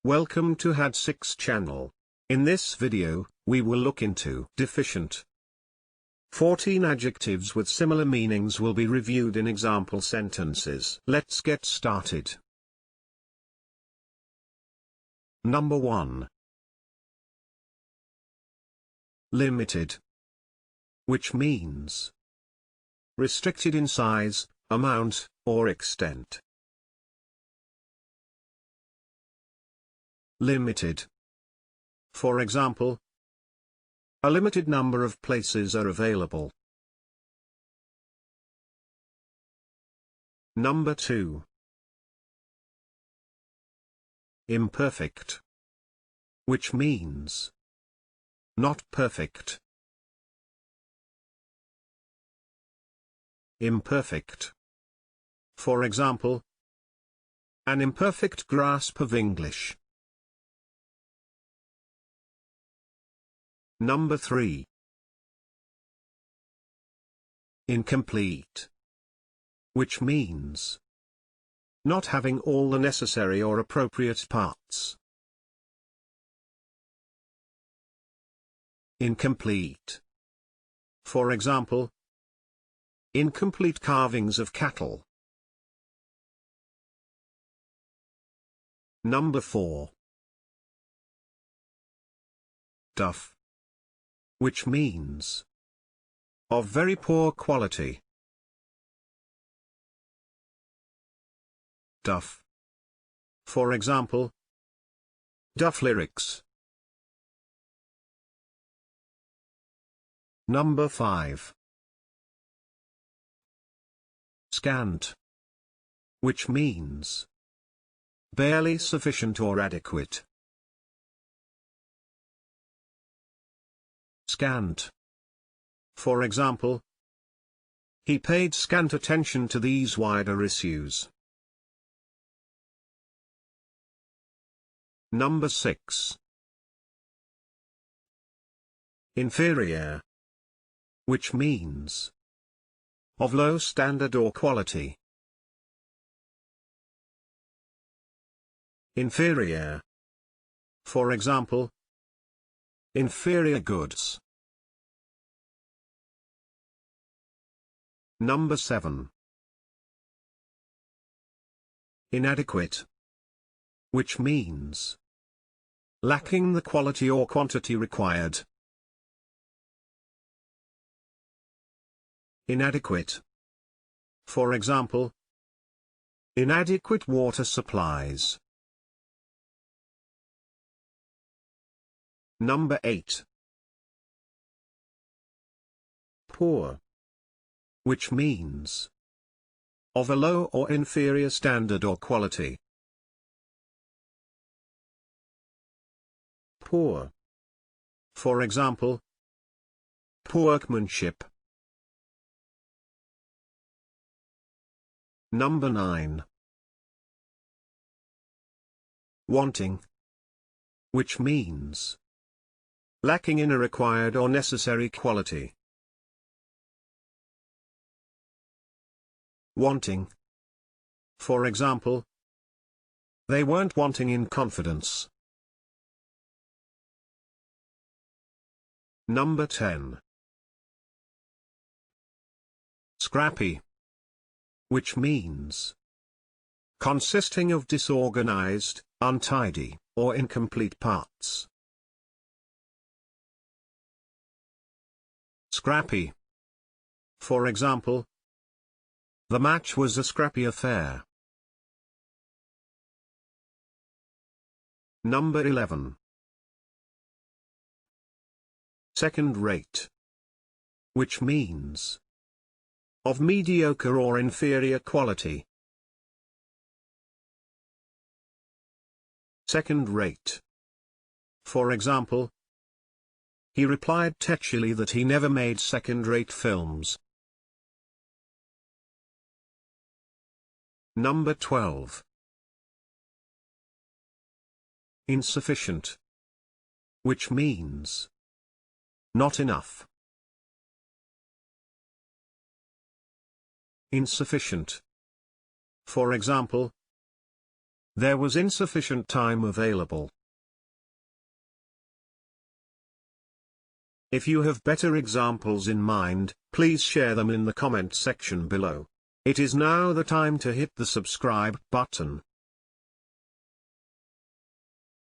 Welcome to had6 channel. In this video, we will look into deficient. 14 adjectives with similar meanings will be reviewed in example sentences. Let's get started. Number 1. Limited. Which means restricted in size, amount, or extent. Limited. For example, a limited number of places are available. Number 2. Imperfect. Which means not perfect. Imperfect. For example, an imperfect grasp of English. Number 3. Incomplete. Which means not having all the necessary or appropriate parts. Incomplete. For example, incomplete carvings of cattle. Number 4. Duff. Which means of very poor quality. Duff. For example, duff lyrics. Number 5. Scant. Which means barely sufficient or adequate. Scant. For example, he paid scant attention to these wider issues. Number 6. Inferior. Which means of low standard or quality. Inferior. For example, inferior goods. Number 7. Inadequate. Which means lacking the quality or quantity required. Inadequate. For example, inadequate water supplies. Number 8. Poor. Which means of a low or inferior standard or quality. Poor. For example, poor workmanship. Number 9. Wanting. Which means lacking in a required or necessary quality. Wanting. For example, they weren't wanting in confidence. Number 10. Scrappy. Which means consisting of disorganized, untidy, or incomplete parts. Scrappy. For example, the match was a scrappy affair. Number 11. Second rate. Which means of mediocre or inferior quality. Second rate. For example, he replied tetchily that he never made second-rate films. Number 12. Insufficient. Which means not enough. Insufficient. For example, There was insufficient time available. If you have better examples in mind, please share them in the comment section below. It is now the time to hit the subscribe button.